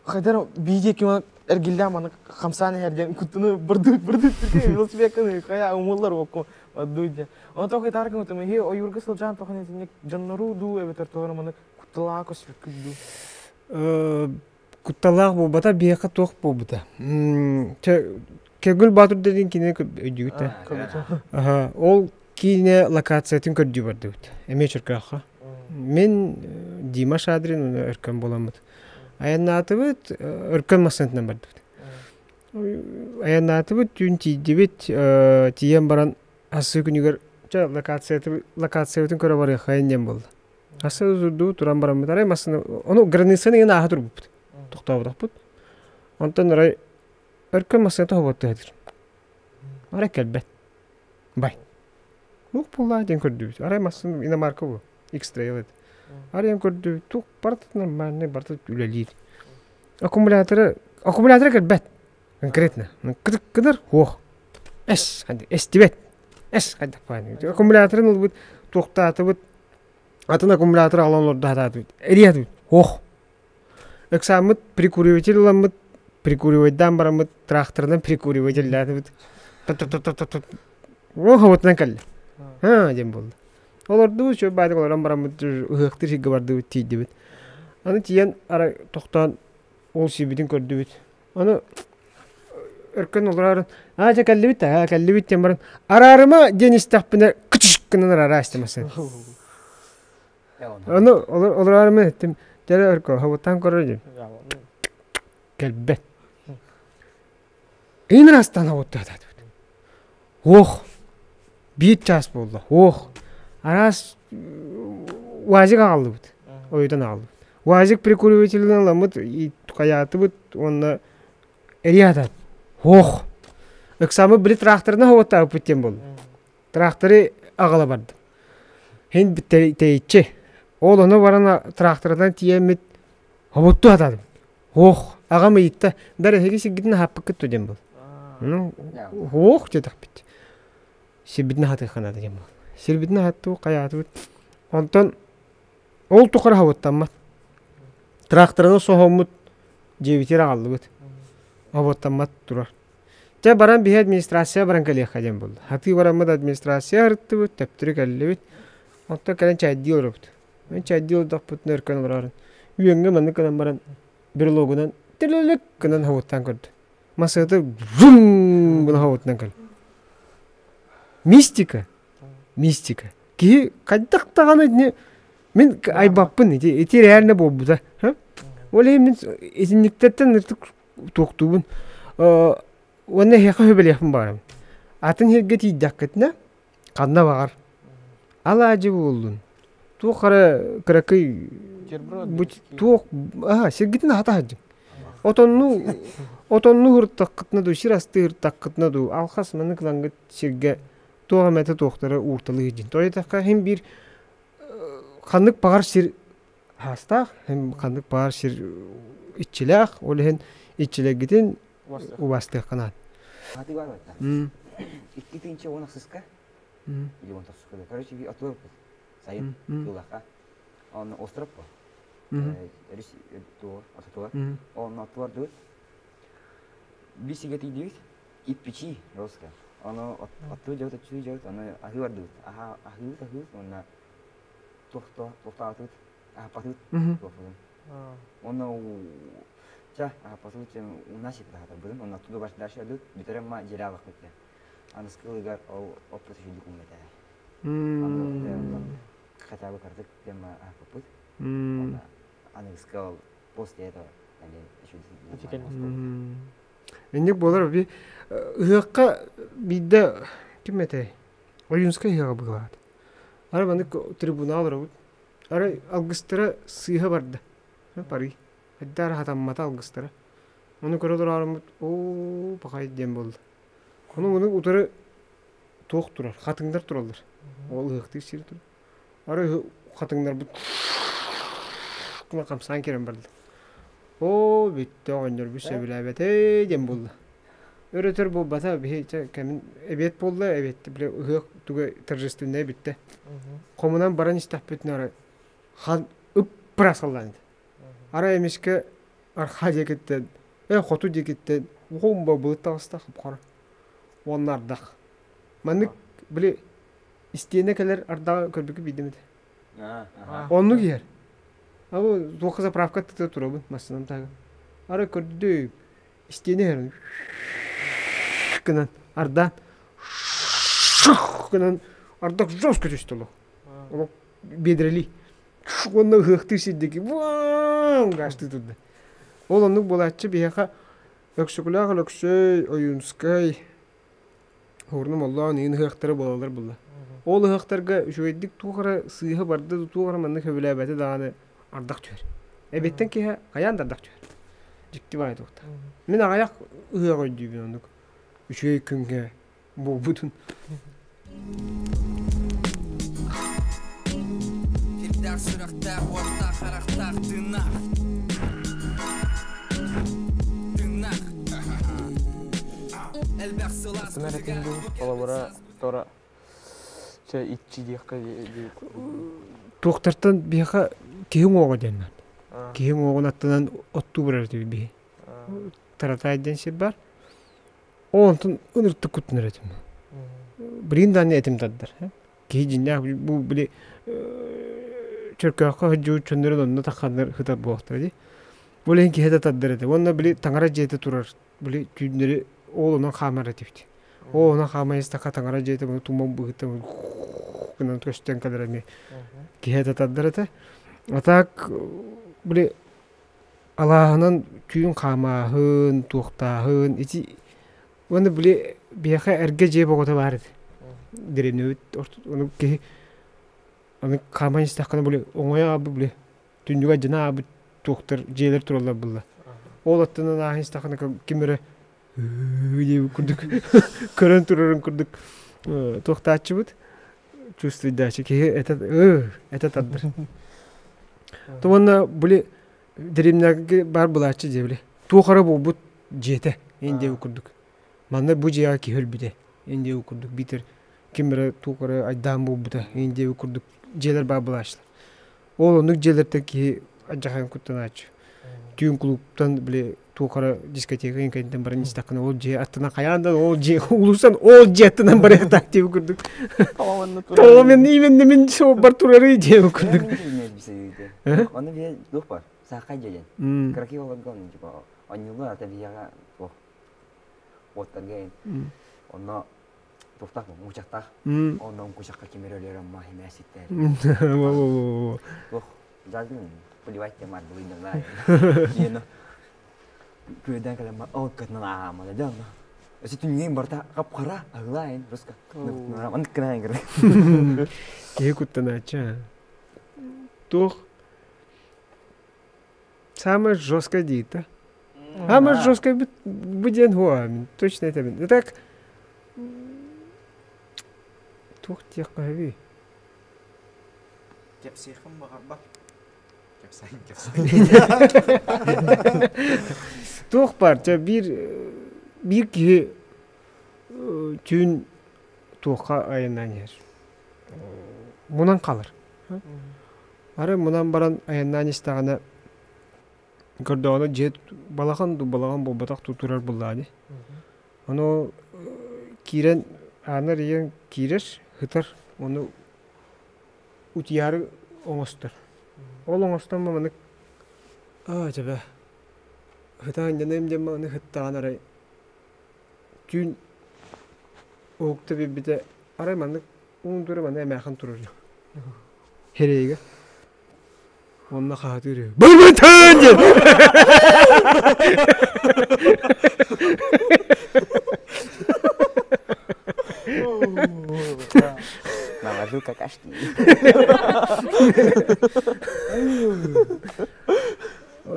Хайдар биде кима эргилдам аны хамсаны херден кутуну бырдык тирке велосипедканы кая умуллар окко адуйда. Она тохай таркын утамы хе ойурга сылжан тоханы тинек жаннару ду эбетер тоғырманы кутталаа көсүп күдду. Кутталаа бу бата бияка тох бу бата. Кегүл батыр деген кине өйдүгүтэ. Ол кине локациятын көрдү барды бут. Эме чуркаха. Мен Димаш Адрин өркөн боламыт. Аянаты бут өркөн масынтан барды бут. Аянаты бут түн тийдибит тиен баран асы күнүгөр локациятын көрө бары хайнен болду. Асы узурду туран барам бут. Арай масыны ону границаны ена ахатыр бут. Токтообдак бут. Онтон арай örkön masada hovattıdır. Ara kelbet. Bay. Bu pulla den gördü. Ara masın ina marka bu. Ekstra evet. Ara gördü. Tu partner manne bartıp ülelir. Akumulatör kelbet. Konkretne. Kadar hoh. Es hadi estibet. Es hadi falan. Akumulatörün olup toxtatıp atın akumulatör alanlar da eriyat. Hoh. Эксамыт прикуриватель ламыт прикуривайдан барамыт трактордан прикуриватель латыбыт. Хаватынан калды. Дем болду. Оларды чө байды олардан барамыт ыхтыр шиге барды тийдибит. Аны тиен ара токтан ол сибидин көрдүбүт. Аны өркөн олар жа калдыбит тем баран арарыма денистакпына кычышкынан ара астемасын. Аны оларыма еттим. Жара өркө хаватан көрөжүм. Келбет. Эйн растан хаваттадат. Ох. Бит час болду. Ох. Арас важык алды бут. Ойдан алды. Важык прикуривателинен аламыт и каятыбыт, онна эриятат. Ох. ыксамы били тракторына хавата путем бол. Тракторы агала барды. Хен биттейче. Ол оны барана трактордан тиемет хаватту атады. Ох, агамы итте дары хеги сигидин хаппык тудем бол. Ну, ох жетак бит. Сибидин хаты хана дегем бол. Сибидин хатту каяту. Онтон ол тукара хаваттамат. Тракторны сохомут жебитер агалды. Хаваттамат турар. Те баран бие администрация баран кале хадем бол. Хаты барамад администрация артты тептир каллебит. Онтон кален чайди орупт. Мен чайди ордак бутун эркен барарын. Үйөнгө мен канан баран бир логунан тилелек канан хаваттан көрдү. Масыты зум гына хаваттан кал. Мистика. Ки кайдактаганы не мен айбаппын эти реально болду да. Оле мен изинниктен токтубун. Оны хека хөбелепим барам. Атын херге тийдаккетне канна багар. Алажы болдун. Ту кара кракый тук сергитин хатажы. Отонну хуртаккытна ду ширасты хуртаккытна ду алхас мен кылангыт серге туга мете токтары урталыгы жин. Тойтакка хем бир ханнык багар сир хастак, хем ханнык багар сир ичилак, олен ичилегитин убастык канат. Хаты бар бата. Иккитинче онаксызка. Или он тасыска. Короче, отвор. Сайын тулака. Он остров. Рис то, атуа. Он отвор дует. Бисигет идет. И печи роска. Оно отту жаута чуй жаута, оно ахуар дует. Аху, он тохта тут. Патут. Оно 자, 봤을 때 운하시 하다 보면 오늘 또 다시 다시도 비트레마 지라가 그때. 안 스킬가 오프트 주고 공부다. 카타고 카르트 때마 아프풋. 안 스킬 포스트에도 아니 슈디. Энийг болар би ыакка бидде кимете оюнска яга бугат. Ара банык трибунал робут. Ара алгыстыра сыйга барды. Пари. Эддер хатаммата алгыстыра. Оны көрөдөр арымыт о бакай дем болду. Оны утары ток турар, хатыңдар туралар. Ол ыакты сир тур. Ара хатыңдар бут кына камсан керем барды. О битте оңдор бүсе билебете дем болду. Өрөтөр бу бата бихече кемин эбет болду, эбет биле ыак туга торжественный битте. Комунан баран истаппетин ара хан үп прасалланды. Ара эмиске арха жекеттен, хоту жекеттен, угумба былтагыста кып кара. Оннардак. Манык биле истене келер ардага көрбүкү бидемет. Онну кер. Абы тоқы заправка турабын масынам тагы. Ара көрдү истене кынан ардан кынан ардак жостко түстөлө. Ол бедрели. Онны ыхты сидеки. Вау, гашты туда. Ол оннук болатчы бияка өксүкүлага өксөй оюнскай. Хорнум Аллах нин ыхтары болалар булла. Ол ыхтарга жөйдик тугара сыйга барды тугара манны хөбөлөбөтө даганы ардак түр. Эбеттен ки каян ардак түр. Жикти бай токта. Мен аяк ыга дүйбүн онук. Үчөй күнгө бутун. Сыракта, орта, характа, тынак. Сынарекенду, колабора, тора, че итчи дияққа дейік. Тоқтартан бияқа кейін оға денмен. Кейін оғын аттынан отту бұрар дейбі бей. Таратай ден сер бар. Оғынтын ұныртты күттінер етім. Бірін даны етім таддар. Кейін жинақ бұл біле Чөркөккө хөжүү чөндөрөн онно таккандар хыта буактыр ди. Бул энки хета таддар эди. Онна били таңара жете турар. Били түйүнөрү оолунан камар этипти. Оона камайста таңара жете муну туман быгыта кынан төстөн кадрами. Кихета таддар эти. Атак били Аллахынан түйүн камаһын, туктаһын, ити оны били бияха эрге же богота бар эди. Диренөт onu ки Аны камайс такканы буле оңоя абы буле түндүгө жана абы туктар жээлер туралар булла. Ол аттынан ахис такканы кимере деп күрдік көрін тұрырын күрдік тоқтатшы бұд чувствует дача кеге это таддыр туғанна бұле деревняге бар бұлачы дебіле туғара бұл бұд жеті ендеу күрдік манда бұ жеға кехіл біде ендеу күрдік битер кемірі туғара айдан бұл бұда ендеу күрдік желер бар бұлашылар ол онық желерді ке ажақайын күттен ачы түйін клубтан біле туғара дискотека енкайынтен барын істаққына ол же аттына қаяндан ол же ұлусан ол же аттынан бар ектақ деп күрдік таламен именде мен сол бар тұрары деп күрдік Оны бе дух бар, сақай жеген. Краки олар гон, типа, анюлы ата бияга тух. Оттарга ен. Оны туфтақ, мучақтақ. Оны кушаққа кемерелері махи мәсеттер. Тух, жадың, поливать темар бұлыйны лай. Ені, көйден кәлемі, ол көтінің ағамады дәлі. Өсі түнген барда қап-қара ағылайын, рұсқа. Оны кінайын кірді. Кеге күттен ача. Тух, самое жесткое диета. Самое жесткое будет хуамин. Точно это будет. Так. Тух тех говори. Кепсейхым бағар бар. Кепсейн. Тух бар. Bir ki tün tuhqa ayından yer. Bundan kalır. Ары мұнан баран аяннан істағана көрдіғана жет балаған болбатақ тұтырар бұллады. Оны кирен аныр ең кирер, хытар, оны ұтияры оңыстыр. Ол оңыстан маманы жабә, хытаған жанайым дем мағаны хыттаған арай. Түйін оғықты бебіде арай маңды оң тұры маңды әмәқын тұрыр. Херейге. Onunla kağıtırıyor. Bölmen tönce! Наложил какашки.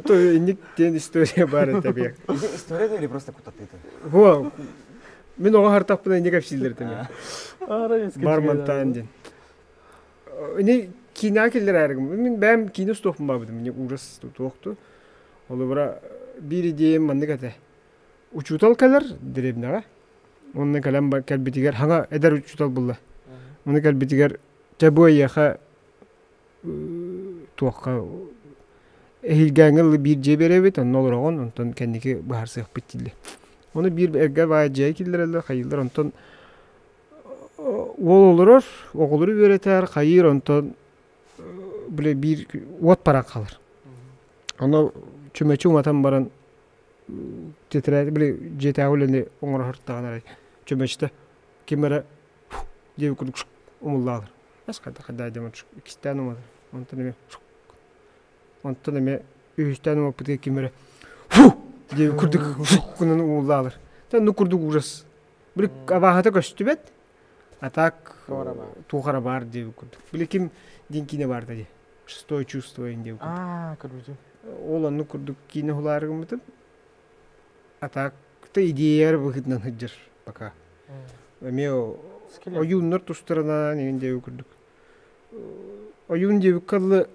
То никакая история бар тебе. История или просто кутатыты? Во, мен оға хартақ бұдан не кәпсілдер тәме. Барман тәнден. Не Kina keller ergim. Ben kino stofum babdım. Ne uğras toxtu. Ola bura bir diyem mandık ate. Uçutal keller direbnaga. Onun kalam kalbitiger hanga eder uçutal bulla. Onun kalbitiger taboya ha toqa ehilgangıl bir ceberebet on olur on ondan kendiki bahar sığ bitildi. Onu bir erga vajay kellerler hayırlar ondan ol olur oğulları öğreter hayır ondan böyle bir ot para kalır. Onu çömeçi umatan baran tetraydı böyle jetavuleni oңор hartağın aray. Çömeçte kimere diye kurduk umullu alır. Başka da kadar demek iki tane umadı. Ondan eme üç tane umadı kimere diye kurduk kunun umullu alır. Sen kurduk uğras. Böyle avahata köstübet atak tuğara var diye kurduk. Böyle kim dinkine var dedi. Шестой чувство инде. Көрбүзүм. Ол аны курдук кине хуларыгы мытып. Атак та идеялар быхытнан хыджыр пока. Эме оюннар тустарына негенде курдук. Оюн деп каллы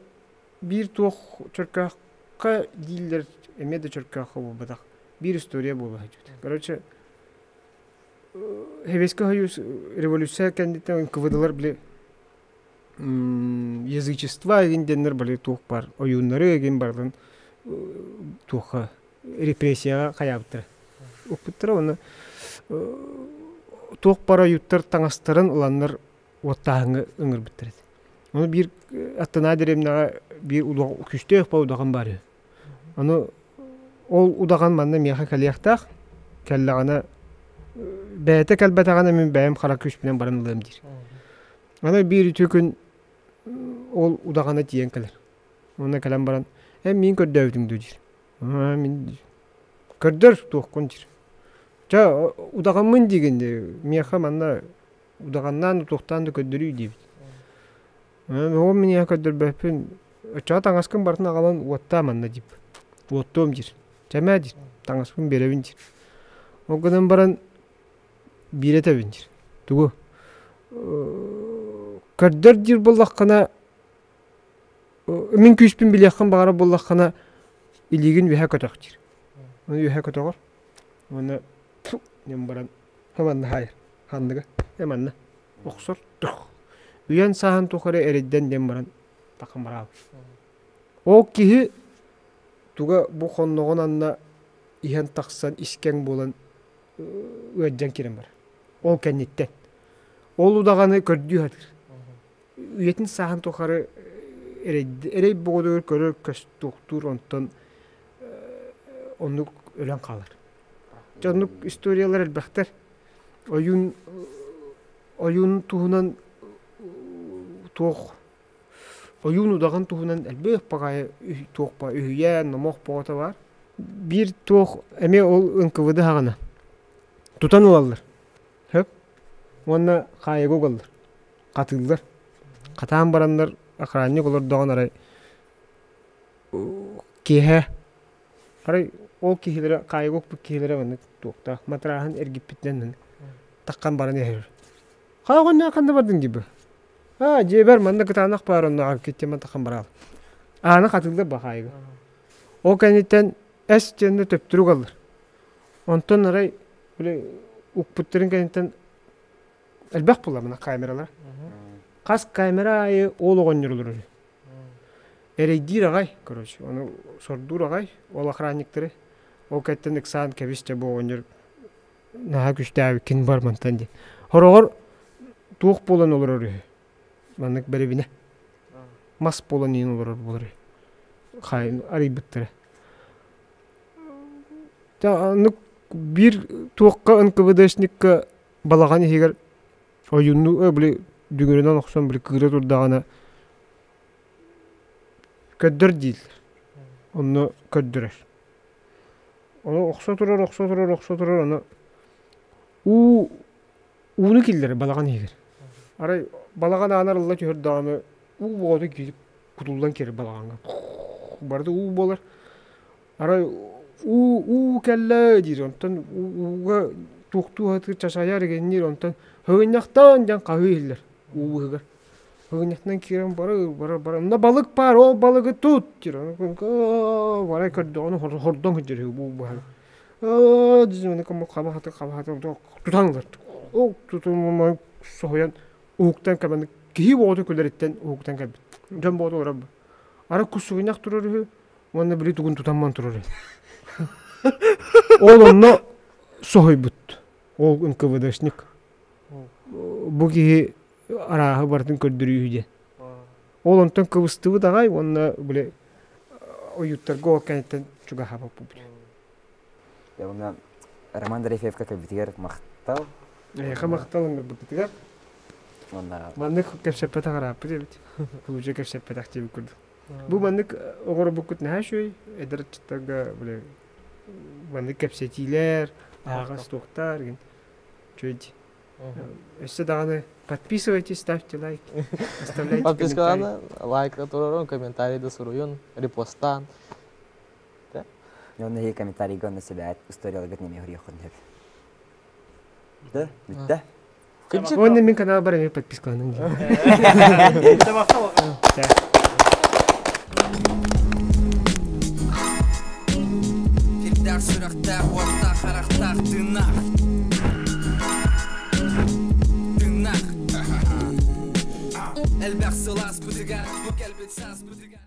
бир тох чаркакка дилдер эме де чаркакка болбадак. Бир история болу хажут. Короче, Хевеске хаюс революция кандидаттан квдалар биле язычество егенденер бали тух бар, оюннары еген барлын туха репрессияга каяптыр. Окуттыр оны тух бар оюттар таңастырын уланнар оттагы ыңыр биттирет. Оны бир аттана деремнага бир улаг күчтө ба удаган бар. Аны ол удаган манна меха калыяктак келлагана бәйте калбатагана мен бәйм кара күч менен барынлым дир. Аны бир төкүн ол удагана тиен келер. Оны калам баран. Мен көрдөвдүм дир. Мен көрдөр токкон дир. Жа удаганмын дегенде меха манна удаганнан токтанды көдөрүй дейт. О мен көдөр бәпен ча таңаскын бартына калан отта манна дип. Оттом дир. Жама дир. Таңаскын беребин дир. Ogadan baran birete binir. Tugu. Kardar jir bollakana min 3000 bilyakkan bagara bollakana iligin ühe kötökçir. Onu ühe kötökür. Onu nem baran hemen hayır. Handıga hemen oksor. Uyan sahan tokare eredden dem baran takım bara. O kihi tuga bu konnogon anna ihan taksan isken bolan öjjan kiren bar. O kennetten. Olu dağını kördüğü hadır. Üyetin sahan tokare erey boğdur körür kös doktor ondan onu ölen kalır. Canlık istoriyalar elbette. Oyun tuhunan toq. Oyun udağın tuhunan elbette bagaya toq ba üyen namoq boğata var. Bir toq eme ol ınkıvıdı hağına. Tutan olallar. Hep. Ona kayego kalır. Katıldılar. Katan baranlar akranlık olur dağın aray. Kihe. Aray o kihilere kayego bu kihilere vanık toqta. Matrahan ergip bitnen takkan baranı her. Kaygon ne kanda bardın gibi. Ha ceber manda kıtanak baron na kitçe takkan baral. Ana katıldı ba kayego. O kanitten es cende töptürü kalır. Ondan aray böyle ukputların kanitten elbaq bulamına kameralar. Kas kamerayı oğluğun yürülür. Ereydir ağay, короче, onu sordur ağay, ol akranlıkları. O ketten iksan kebisçe bu oyuncu naha güçte abi kin var mantan diye. Horogor tuğuk bolan olur oraya. Manlık beribine. Mas bolan yin olur oraya. Kayın arayı bittire. Anlık bir tuğukka ınkıvıdaşnikka balağan eğer oyunu böyle düğününden oksan bir kıra durdağına köddür değil. Onu köddürür. Onu oksa durur onu. Uunu killeri balağan eğer. Aray balağan ağlar Allah çöğür dağını boğdu gidip kutuldan kere balağanға. Barda bolar. Aray kelle deyir. Ondan uğa tuğtu hatır çaşayar genir ondan hıgınaktan can kahve iller. Hıgır. Hıgınaktan kiren bara. Onda balık var o balığı tut deyir. Bara kırdı onu hordan hıcır bu bahar. Dizimini kama hatır tutanlar. O tutunma soğuyan uğuktan kabandı. Kihi boğdu külleritten uğuktan kabit. Can boğdu orabı. Ara kusuğunak durur. Onda biri tuğun tutanman durur. Oğlumla soğuy but. O ınkıvıdaşnik. Bu ki arağı bardın kördürüyüce. Oğlumdan kıvıstığı da gay, onunla böyle o yuttar goğakenetten çuga hava bu bile. Ya bundan Roman Darifevka kabitiger maqtal. Yaqa maqtalın bir bitiger. Onda Mandık kepsepete qarapı debit. Kuluca kepsepete aktivi kurdu. Bu mandık oğru bukut ne şöy eder çıtaga böyle mandık kepsetiler, ağız doktor gen. Чуть. Если даны подписывайтесь, ставьте лайк, оставляйте Подпискаларны лайк турурун, комментарийді суруюн, репостан. я оны хей комментарий гонна себя историялыгыт неме хурьёхун хеп. Да? Битте? Оны мен канал бар эме подпискаларны. Filter sürəkdə, orta xaraqda, dınaq. Elbək sılas, bu digar, bu gəlbət saz, bu digar.